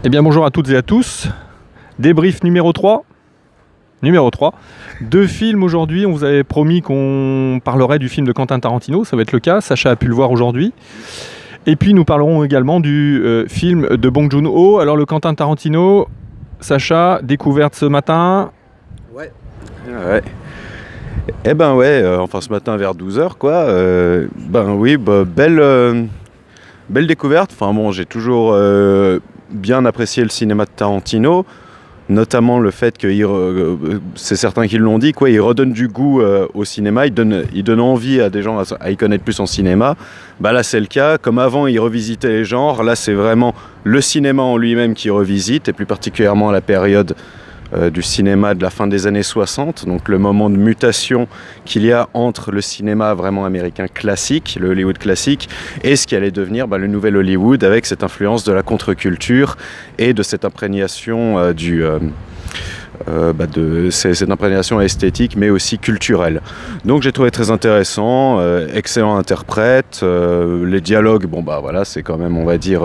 Eh bien bonjour à toutes et à tous. Débrief numéro 3. Deux films aujourd'hui. On vous avait promis qu'on parlerait du film de Quentin Tarantino. Ça va être le cas. Sacha a pu le voir aujourd'hui. Et puis nous parlerons également du film de Bong Joon-ho. Alors le Quentin Tarantino, Sacha, découverte ce matin. Ouais. Eh ben ouais, enfin ce matin vers 12h quoi. Belle découverte. Enfin bon, j'ai toujours bien apprécié le cinéma de Tarantino, notamment le fait que c'est certains qui l'ont dit, quoi, il redonne du goût au cinéma, il donne envie à des gens à y connaître plus en cinéma. Bah là c'est le cas, comme avant il revisitait les genres, là c'est vraiment le cinéma en lui-même qui revisite, et plus particulièrement à la période du cinéma de la fin des années 60, donc le moment de mutation qu'il y a entre le cinéma vraiment américain classique, le Hollywood classique, et ce qui allait devenir le nouvel Hollywood, avec cette influence de la contre-culture et de cette imprégnation cette imprégnation esthétique mais aussi culturelle. Donc j'ai trouvé très intéressant, excellent interprète, les dialogues, c'est quand même, on va dire,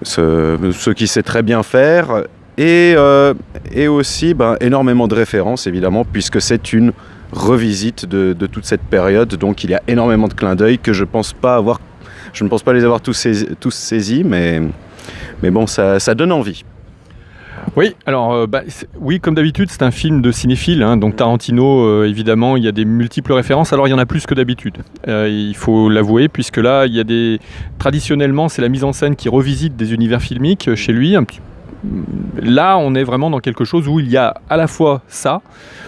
ce qui sait très bien faire. Et aussi énormément de références évidemment, puisque c'est une revisite de toute cette période, donc il y a énormément de clins d'œil que je ne pense pas les avoir tous saisis, mais bon, ça donne envie. Oui, alors oui, comme d'habitude, c'est un film de cinéphile, hein, donc Tarantino, évidemment, il y a des multiples références. Alors il y en a plus que d'habitude, il faut l'avouer, puisque là, traditionnellement, c'est la mise en scène qui revisite des univers filmiques chez lui, un petit. Là, on est vraiment dans quelque chose où il y a à la fois ça,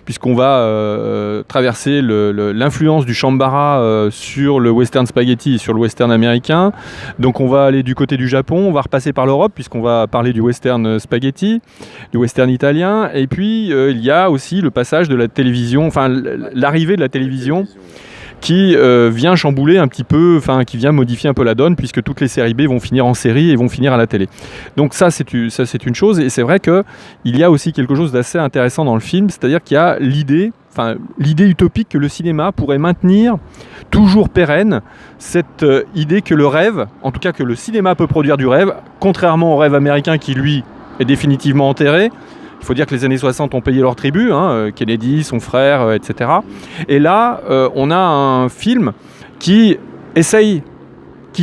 puisqu'on va traverser l'influence du Shambara sur le western spaghetti et sur le western américain. Donc on va aller du côté du Japon, on va repasser par l'Europe, puisqu'on va parler du western spaghetti, du western italien. Et puis il y a aussi le passage de la télévision, enfin l'arrivée de la télévision, qui vient chambouler un petit peu, qui vient modifier un peu la donne, puisque toutes les séries B vont finir en série et vont finir à la télé. Donc ça c'est une chose, et c'est vrai qu'il y a aussi quelque chose d'assez intéressant dans le film, c'est-à-dire qu'il y a l'idée utopique que le cinéma pourrait maintenir toujours pérenne, cette idée que le rêve, en tout cas que le cinéma peut produire du rêve, contrairement au rêve américain qui lui est définitivement enterré. Il faut dire que les années 60 ont payé leur tribut, Kennedy, son frère, etc. Et là, on a un film qui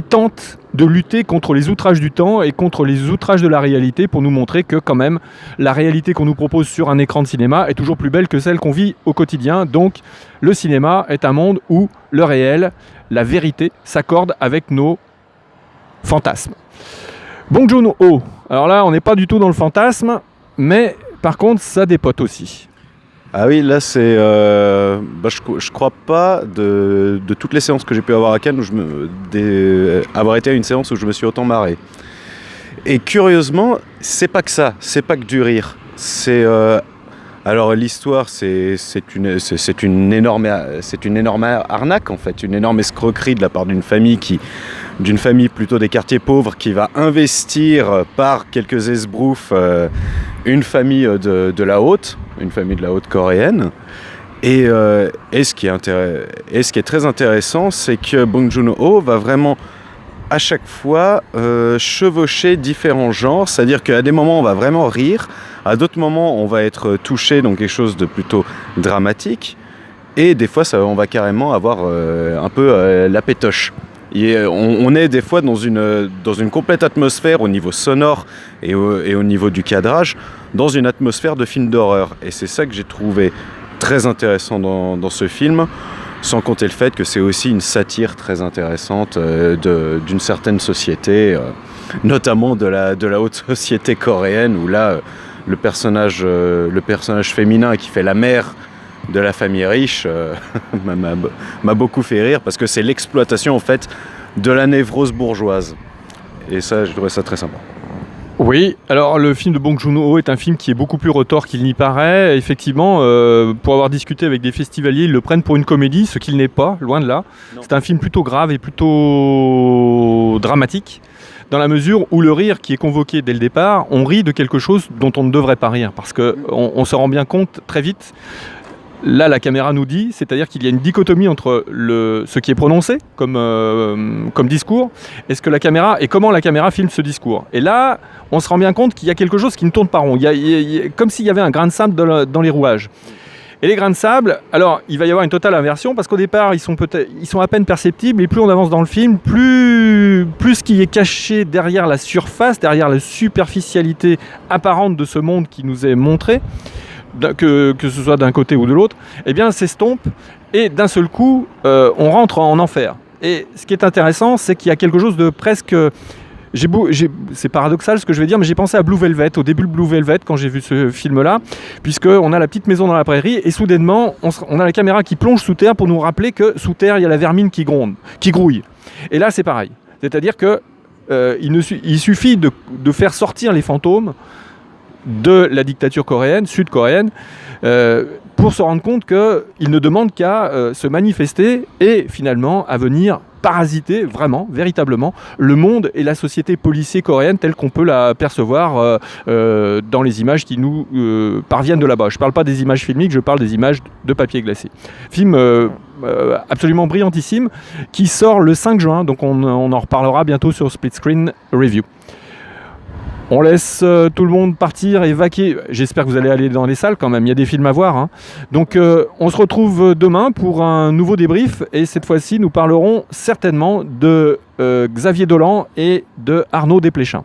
tente de lutter contre les outrages du temps et contre les outrages de la réalité, pour nous montrer que quand même la réalité qu'on nous propose sur un écran de cinéma est toujours plus belle que celle qu'on vit au quotidien. Donc le cinéma est un monde où le réel, la vérité, s'accorde avec nos fantasmes. Bong Joon-ho, alors là on n'est pas du tout dans le fantasme, mais par contre, ça dépote aussi. Ah oui, là c'est... je crois pas de toutes les séances que j'ai pu avoir à Cannes avoir été à une séance où je me suis autant marré. Et curieusement, c'est pas que ça, c'est pas que du rire. Alors l'histoire, c'est une énorme arnaque en fait, une énorme escroquerie de la part d'une famille plutôt des quartiers pauvres qui va investir par quelques esbroufs une famille de la haute coréenne. Et ce qui est très intéressant, c'est que Bong Joon-ho va vraiment à chaque fois chevaucher différents genres, c'est-à-dire qu'à des moments on va vraiment rire, à d'autres moments on va être touché dans quelque chose de plutôt dramatique, et des fois on va carrément avoir un peu la pétoche. On est des fois dans une complète atmosphère au niveau sonore et au niveau du cadrage, dans une atmosphère de film d'horreur. Et c'est ça que j'ai trouvé très intéressant dans ce film, sans compter le fait que c'est aussi une satire très intéressante d'une certaine société, notamment de la haute société coréenne, où là le personnage féminin qui fait la mère de la famille riche m'a beaucoup fait rire, parce que c'est l'exploitation en fait de la névrose bourgeoise, et ça je trouvais ça très sympa. Oui, alors le film de Bong Joon-ho est un film qui est beaucoup plus retors qu'il n'y paraît. Effectivement, pour avoir discuté avec des festivaliers, ils le prennent pour une comédie, ce qu'il n'est pas, loin de là. Non. C'est un film plutôt grave et plutôt dramatique, dans la mesure où le rire qui est convoqué dès le départ, on rit de quelque chose dont on ne devrait pas rire, parce qu'on se rend bien compte très vite là, la caméra nous dit, c'est-à-dire qu'il y a une dichotomie entre ce qui est prononcé comme discours et comment la caméra filme ce discours. Et là, on se rend bien compte qu'il y a quelque chose qui ne tourne pas rond. Comme s'il y avait un grain de sable dans les rouages. Et les grains de sable, alors il va y avoir une totale inversion parce qu'au départ ils sont à peine perceptibles et plus on avance dans le film, plus ce qui est caché derrière la surface, derrière la superficialité apparente de ce monde qui nous est montré, que ce soit d'un côté ou de l'autre, eh bien s'estompe et d'un seul coup on rentre en enfer. Et ce qui est intéressant, c'est qu'il y a quelque chose de presque... c'est paradoxal ce que je vais dire, mais j'ai pensé à Blue Velvet, au début de Blue Velvet, quand j'ai vu ce film-là, puisqu'on a la petite maison dans la prairie, et soudainement, on a la caméra qui plonge sous terre pour nous rappeler que sous terre, il y a la vermine qui gronde, qui grouille. Et là, c'est pareil. C'est-à-dire que il suffit de faire sortir les fantômes de la dictature coréenne, sud-coréenne, pour se rendre compte qu'ils ne demandent qu'à se manifester et finalement à venir parasiter vraiment, véritablement, le monde et la société policière coréenne telle qu'on peut la percevoir dans les images qui nous parviennent de là-bas. Je ne parle pas des images filmiques, je parle des images de papier glacé. Film absolument brillantissime qui sort le 5 juin, donc on en reparlera bientôt sur Split Screen Review. On laisse tout le monde partir et vaquer. J'espère que vous allez aller dans les salles quand même, il y a des films à voir. Hein. Donc on se retrouve demain pour un nouveau débrief et cette fois-ci nous parlerons certainement de Xavier Dolan et de Arnaud Desplechin.